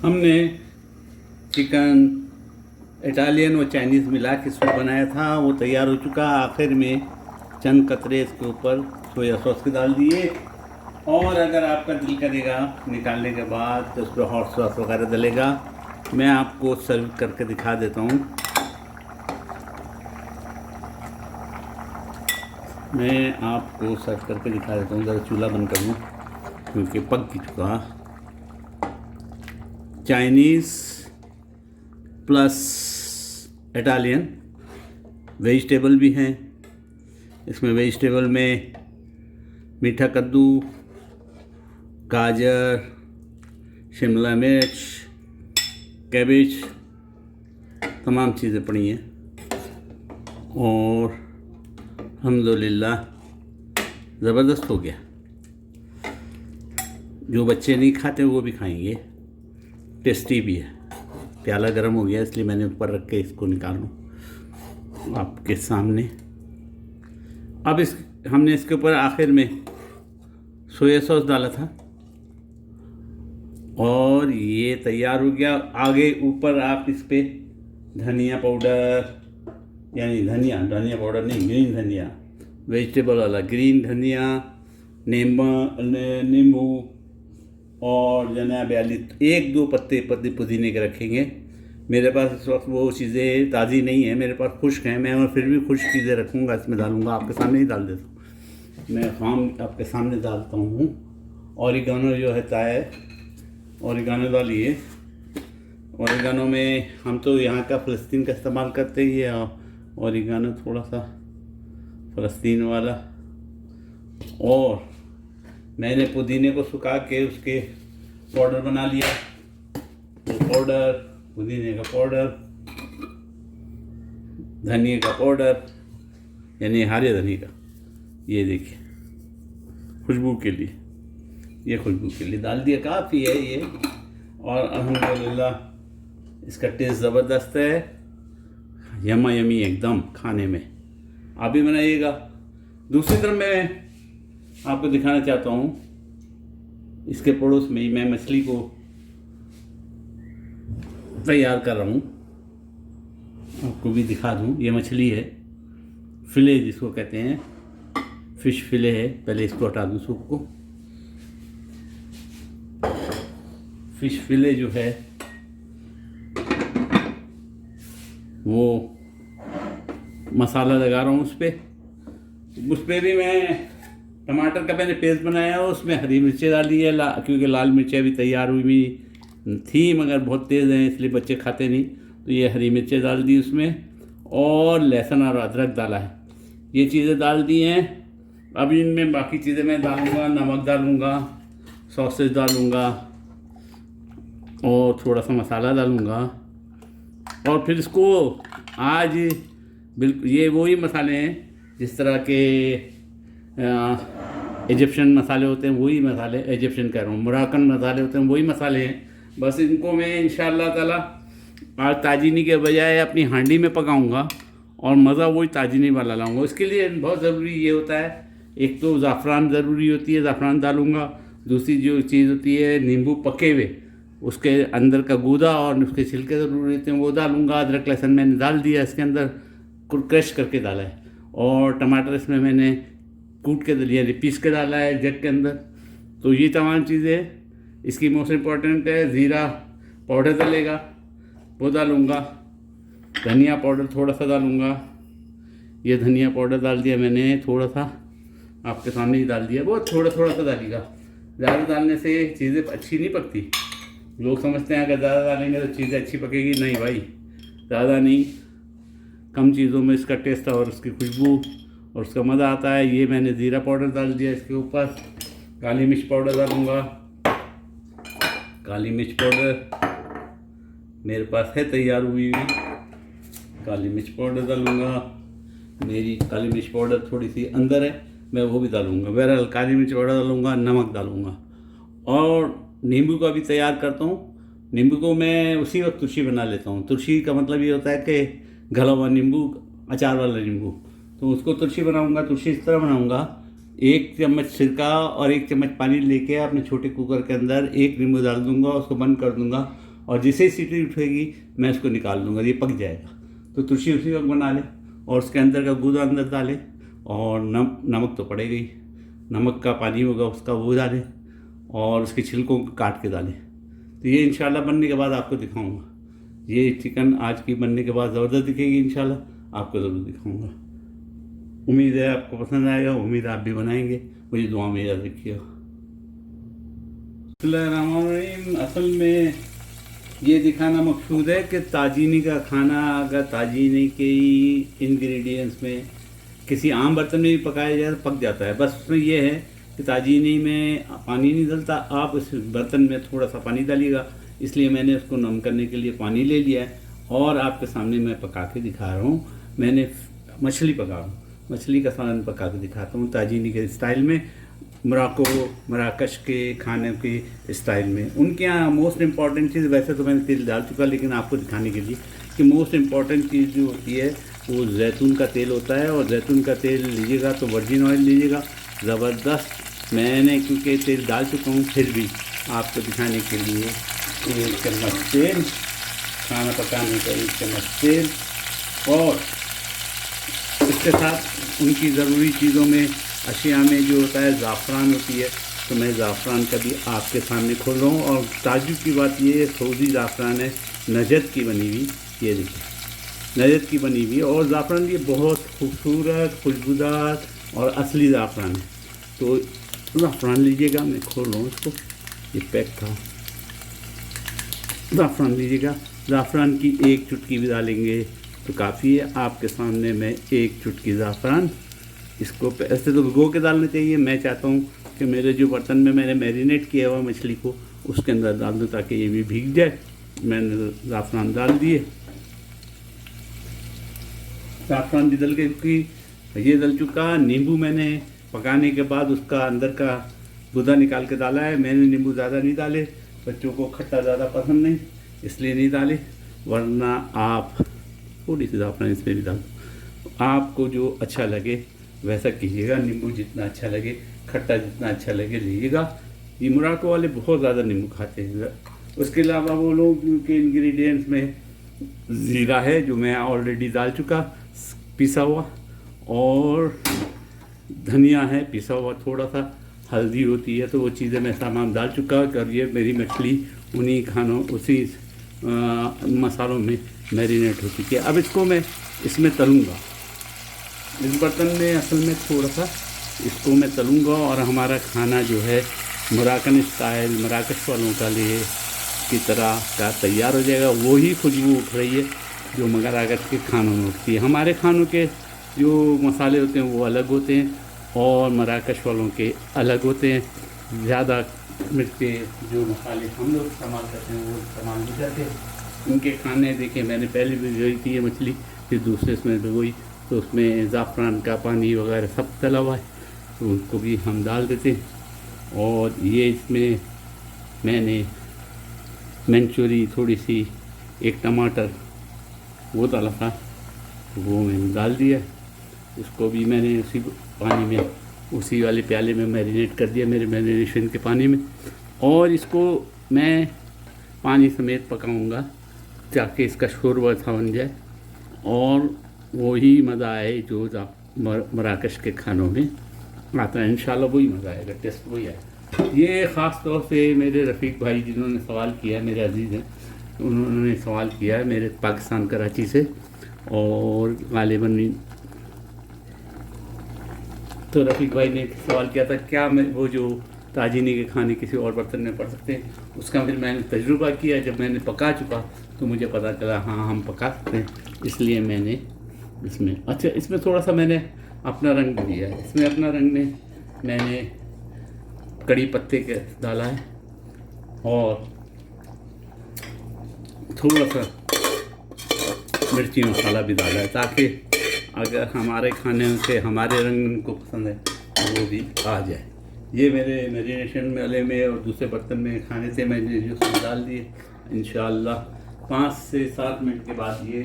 हमने chicken Italian और Chinese मिला के सूप बनाया था, वो तैयार हो चुका। आखिर में चंद कतरे इसके ऊपर सोया सॉस के डाल दिए, और अगर आपका दिल करेगा निकालने के बाद तो उस पर हॉट सॉस वगैरह डलेगा। मैं आपको सर्व करके दिखा देता हूँ। ज़रा चूल्हा बंद कर दूँ क्योंकि पक चुका। चाइनीज़ प्लस इटालियन वेजिटेबल भी हैं इसमें। वेजिटेबल में मीठा कद्दू, गाजर, शिमला मिर्च, कैबेज, तमाम चीज़ें पड़ी हैं। और अल्हम्दुलिल्लाह ज़बरदस्त हो गया। जो बच्चे नहीं खाते वो भी खाएंगे, टेस्टी भी है। प्याला गर्म हो गया इसलिए मैंने ऊपर रख के इसको निकालूं आपके सामने। अब हमने इसके ऊपर आखिर में सोया सॉस डाला था और ये तैयार हो गया। आगे ऊपर आप इस पर धनिया पाउडर, यानी धनिया पाउडर नहीं, ग्रीन धनिया, वेजिटेबल वाला ग्रीन धनिया, नींबू और जनाब वाली 1-2 पत्ते पुदीने के रखेंगे। मेरे पास इस वक्त वो चीज़ें ताज़ी नहीं है, मेरे पास खुश्क हैं। मैं और फिर भी खुश्क चीज़ें रखूँगा, इसमें डालूँगा। आपके सामने ही डाल देता हूँ मैं, आपके सामने डालता हूँ। ऑरिगानो जो होता है, ऑरिगानो डालिए। ऑरिगानो में हम तो यहाँ का फ़लस्तीन का इस्तेमाल करते ही है। ऑरिगानो थोड़ा सा फ़लस्तीन वाला। और मैंने पुदीने को सुखा के उसके पाउडर बना लिया। वो पाउडर, पुदीने का पाउडर, धनिया का पाउडर, यानी हरे धनिया का, ये देखिए खुशबू के लिए, ये खुशबू के लिए डाल दिया। काफ़ी है ये। और अल्हम्दुलिल्लाह इसका टेस्ट ज़बरदस्त है, यमी एकदम खाने में। आप भी बनाइएगा। दूसरी तरफ मैं आपको दिखाना चाहता हूँ, इसके पड़ोस में ही मैं मछली को तैयार कर रहा हूँ, आपको भी दिखा दूँ। ये मछली है, फिले जिसको कहते हैं, फ़िश फिले है। पहले इसको हटा दूँ सूप को। फ़िश फिले जो है वो मसाला लगा रहा हूँ उस पर भी मैं टमाटर का मैंने पेस्ट बनाया है। उसमें हरी मिर्चें डाली है, क्योंकि लाल मिर्चें भी तैयार हुई भी थी मगर बहुत तेज़ हैं इसलिए बच्चे खाते नहीं, तो ये हरी मिर्चें डाल दी उसमें। और लहसुन और अदरक डाला है, ये चीज़ें डाल दी हैं। अब इनमें बाकी चीज़ें मैं डालूँगा, नमक डालूँगा, सॉसेज डालूँगा और थोड़ा सा मसाला डालूँगा। और फिर इसको आज बिल्कुल ये वही मसाले हैं जिस तरह के इजिप्शियन मसाले होते हैं, वही मसाले, इजिप्शियन कह रहा हूँ, मोरक्कन मसाले होते हैं, वही मसाले हैं। बस इनको मैं इंशाअल्लाह ताला आज ताजीनी के बजाय अपनी हांडी में पकाऊंगा और मज़ा वही ताजीनी वाला लाऊंगा। इसके लिए बहुत ज़रूरी ये होता है, एक तो ज़ाफ़रान ज़रूरी होती है, ज़ाफ़रान डालूंगा। दूसरी जो चीज़ होती है नींबू पके हुए, उसके अंदर का गूदा और उसके छिलके ज़रूरी होते हैं, वो डालूंगा। अदरक लहसुन मैंने डाल दिया इसके अंदर, क्रश करके डाला है। और टमाटर इसमें मैंने कूट के यानी पीस के डाला है जग के अंदर। तो ये तमाम चीज़ें इसकी मोस्ट इम्पॉर्टेंट है। ज़ीरा पाउडर डलेगा, वो डालूँगा। धनिया पाउडर थोड़ा सा डालूँगा, ये धनिया पाउडर डाल दिया मैंने थोड़ा सा, आपके सामने ही डाल दिया। बहुत थोड़ा सा डालिएगा, ज़्यादा डालने से चीज़ें अच्छी नहीं पकती। लोग समझते हैं अगर ज़्यादा डालेंगे तो चीज़ें अच्छी पकेगी, नहीं भाई, ज़्यादा नहीं, कम चीज़ों में इसका टेस्ट और उसकी खुशबू और उसका मज़ा आता है। ये मैंने ज़ीरा पाउडर डाल दिया इसके ऊपर। काली मिर्च पाउडर डालूँगा, काली मिर्च पाउडर मेरे पास है तैयार हुई हुई, काली मिर्च पाउडर डालूँगा। मेरी काली मिर्च पाउडर थोड़ी सी अंदर है, मैं वो भी डालूँगा। बहरहाल काली मिर्च पाउडर डालूँगा, नमक डालूँगा। और नींबू का भी तैयार करता हूँ। नींबू को मैं उसी वक्त तुलसी बना लेता हूँ। तुलसी का मतलब ये होता है कि गला हुआ नींबू, अचार वाला नींबू। तो उसको तुलसी बनाऊँगा। तुलसी इस तरह बनाऊँगा, 1 चम्मच सिरका और 1 चम्मच पानी लेके अपने छोटे कुकर के अंदर 1 नींबू डाल दूँगा, उसको बंद कर दूँगा और जैसे ही सीटी उठेगी मैं इसको निकाल लूँगा, ये पक जाएगा। तो तुलसी उसी वक्त बना ले और उसके अंदर का गूदा अंदर डाले और नमक तो पड़ेगा ही, नमक का पानी होगा उसका वो डालें और उसके छिलकों को काट के डालें। तो ये इंशाल्लाह बनने के बाद आपको दिखाऊंगा। ये चिकन आज की बनने के बाद ज़बरदस्त दिखेगी, इंशाल्लाह आपको ज़रूर दिखाऊंगा। उम्मीद है आपको पसंद आएगा, उम्मीद आप भी बनाएंगे, मुझे दुआ में याद रखिएगा। असल में ये दिखाना मकसूद है कि ताजीनी का खाना अगर ताजीनी के इंग्रेडिएंट्स में किसी आम बर्तन में भी पकाया जाए तो पक जाता है। बस उसमें यह है कि ताजीनी में पानी नहीं डलता, आप उस बर्तन में थोड़ा सा पानी डालिएगा। इसलिए मैंने उसको नम करने के लिए पानी ले लिया है और आपके सामने मैं पका के दिखा रहा हूँ। मैंने मछली पका रहा हूँ, मछली का सालन पका के दिखाता हूँ ताजीनी के स्टाइल में, मराकश के खाने के स्टाइल में। उनके यहाँ मोस्ट इम्पॉर्टेंट चीज़, वैसे तो मैंने तेल डाल चुका लेकिन आपको दिखाने के लिए कि मोस्ट इम्पॉर्टेंट चीज़ जो होती है वो जैतून का तेल होता है। और जैतून का तेल लीजिएगा तो वर्जिन ऑयल लीजिएगा ज़बरदस्त। मैंने क्योंकि तेल डाल चुका हूँ फिर भी आपको दिखाने के लिए 1 चम्मच तेल, खाना पकाने का 1 चम्मच तेल, और इसके साथ उनकी ज़रूरी चीज़ों में अशिया में जो होता है ज़ाफ़रान होती है, तो मैं ज़ाफ़रान का भी आपके सामने खोल रहा हूँ। और ताज्जुब की बात ये है, सऊदी ज़ाफ़रान है, नजद की बनी हुई, ये देखिए नजद की बनी हुई। और ज़ाफ़रान ये बहुत खूबसूरत, खुशबूदार और असली ज़ाफ़रान है। तो ज़ाफ़रान लीजिएगा, मैं खोल रहा हूँ इसको, ये पैक था। ज़ाफ़रान लीजिएगा, ज़ाफ़रान की 1 चुटकी भी डालेंगे तो काफ़ी है। आपके सामने मैं 1 चुटकी ज़ाफ़रान, इसको ऐसे तो भिगो के डालना चाहिए। मैं चाहता हूँ कि मेरे जो बर्तन में मैंने मैरिनेट किया हुआ मछली को उसके अंदर डाल दूँ ताकि ये भी भीग जाए। मैंने ज़ाफ़रान डाल दिए, ज़ाफ़रान भी डल गई, ये डल चुका। नींबू मैंने पकाने के बाद उसका अंदर का गुदा निकाल के डाला है। मैंने नींबू ज़्यादा नहीं डाले, बच्चों को खट्टा ज़्यादा पसंद नहीं इसलिए नहीं डाले, वरना आप थोड़ी सी ज़ाफ़रान इसमें भी डाल, आपको जो अच्छा लगे वैसा कीजिएगा। नींबू जितना अच्छा लगे, खट्टा जितना अच्छा लगे लीजिएगा। ये मोराको वाले बहुत ज़्यादा नींबू खाते हैं। उसके अलावा वो लोग के इंग्रेडिएंट्स में ज़ीरा है जो मैं ऑलरेडी डाल चुका पिसा हुआ, और धनिया है पिसा हुआ, थोड़ा सा हल्दी होती है, तो वो चीज़ें मैं सामान डाल चुका। और ये मेरी मछली उन्हीं खानों उसी मसालों में मैरिनेट हो चुकी है। अब इसको मैं इसमें तलूँगा, इस बर्तन में असल में थोड़ा सा इसको मैं तलूँगा और हमारा खाना जो है मोराकन स्टाइल, मराकश वालों का लिए की तरह का तैयार हो जाएगा। वही खुशबू उठ रही है जो मराकश के खानों में उठती है। हमारे खानों के जो मसाले होते हैं वो अलग होते हैं और मराकश वालों के अलग होते हैं। ज़्यादा मिर्च के जो मसाले हम लोग इस्तेमाल करते हैं वो इस्तेमाल नहीं करते। उनके खाने देखिए, मैंने पहले भिगोई थी ये मछली, फिर दूसरे इसमें भिगोई तो उसमें ज़ाफ़रान का पानी वगैरह सब तला हुआ है, तो उनको भी हम डाल देते हैं। और ये इसमें मैंने मंचूरी थोड़ी सी, 1 टमाटर वो डाला था, वो मैंने डाल दिया। इसको भी मैंने उसी पानी में, उसी वाले प्याले में मैरिनेट कर दिया, मेरे मैरिनेशन के पानी में। और इसको मैं पानी समेत पकाऊंगा ताकि इसका शोरबा सा बन जाए और वही मज़ा आए जो मराकश के खानों में आता है। इंशाल्लाह वही मज़ा आएगा, टेस्ट वही आएगा। ये ख़ास तौर से मेरे रफ़ीक भाई जिन्होंने सवाल किया है, मेरे अजीज़ हैं, उन्होंने सवाल किया है मेरे पाकिस्तान कराची से, और गालिबन तो रफ़ीक भाई ने सवाल किया था क्या मैं वो जो ताजीनी के खाने किसी और बर्तन में पड़ सकते हैं। उसका फिर मैंने तजुर्बा किया, जब मैंने पका चुका तो मुझे पता चला हाँ हम पका सकते हैं, इसलिए मैंने इसमें इसमें थोड़ा सा मैंने अपना रंग दिया है। इसमें अपना रंग में मैंने कड़ी पत्ते के डाला है और थोड़ा सा मिर्ची मसाला भी डाला है ताकि अगर हमारे खाने से हमारे रंग उनको पसंद है तो वो भी आ जाए। ये मेरे मैरिनेशन वाले में और दूसरे बर्तन में खाने से मैंने जो उसमें डाल दिए। इंशाअल्लाह 5 से 7 मिनट के बाद ये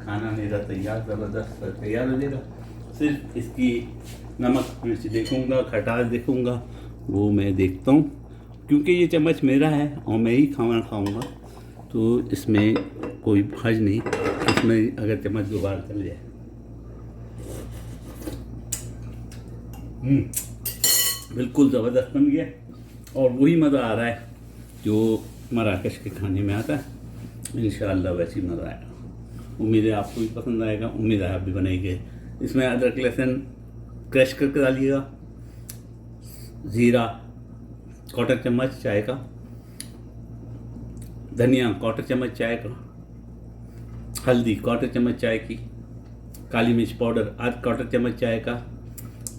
खाना मेरा तैयार, ज़बरदस्त तैयार हो जाएगा। सिर्फ इसकी नमक मिर्च देखूँगा, खटास देखूँगा, वो मैं देखता हूँ क्योंकि ये चम्मच मेरा है और मैं ही खाना खाऊँगा, तो इसमें कोई हर्ज नहीं, इसमें अगर चम्मच दोबारा चल जाए। बिल्कुल ज़बरदस्त बन गया और वही मज़ा आ रहा है जो मराकश के खाने में आता है। इंशाअल्लाह वैसे ही मज़ा आएगा। उम्मीद है आपको भी पसंद आएगा, उम्मीद है आप भी बनाइए। इसमें अदरक लहसुन क्रश करके डालिएगा, ज़ीरा क्वार्टर चम्मच चाय का, धनिया क्वार्टर चम्मच चाय का, हल्दी क्वार्टर चम्मच चाय की, काली मिर्च पाउडर आध क्वार्टर चम्मच चाय का।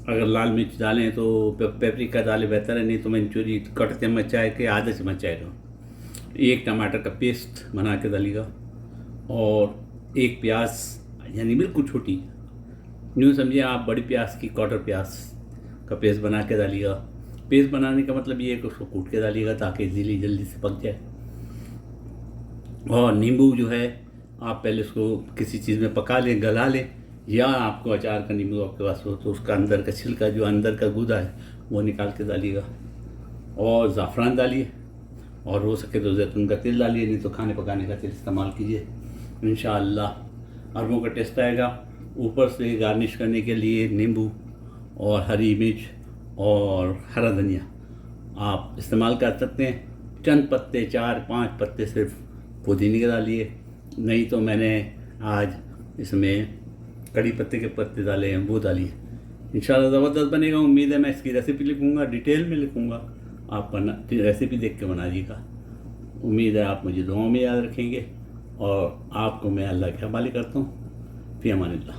अगर लाल मिर्च डालें तो पेपरिका डालें बेहतर है, नहीं तो मंचूरी क्वार्टर चम्मच चाय के, आधा चम्मच चाय का। एक टमाटर का पेस्ट बना के डालिएगा और एक प्याज यानी बिल्कुल छोटी, यूँ समझिए आप बड़ी प्याज की क्वार्टर प्याज का पेस्ट बना के डालिएगा। पेस्ट बनाने का मतलब ये है कि उसको कूट के डालिएगा ताकि इजीली जल्दी से पक जाए। और नींबू जो है आप पहले उसको किसी चीज़ में पका लें, गला लें, या आपको अचार का नींबू आपके पास हो तो उसका अंदर का छिलका जो अंदर का गूदा है वो निकाल के डालिएगा। और ज़ाफ़रान डालिए और हो सके तो जैतून का तेल डालिए, नहीं तो खाने पकाने का तेल इस्तेमाल कीजिए। इंशाअल्लाह अरबों का टेस्ट आएगा। ऊपर से गार्निश करने के लिए नींबू और हरी मिर्च और हरा धनिया आप इस्तेमाल कर सकते हैं। चंद पत्ते 4-5 पत्ते सिर्फ पुदीने के डालिए, नहीं तो मैंने आज इसमें कड़ी पत्ते के पत्ते डाले हैं वो डालिए। इंशाल्लाह ज़बरदस्त बनेगा। उम्मीद है मैं इसकी रेसिपी लिखूँगा, डिटेल में लिखूँगा, आप बना रेसिपी देख के बनाइएगा। उम्मीद है आप मुझे दुआओं में याद रखेंगे और आपको मैं अल्लाह के हवाले करता हूँ। फ़ी अमानिल्लाह।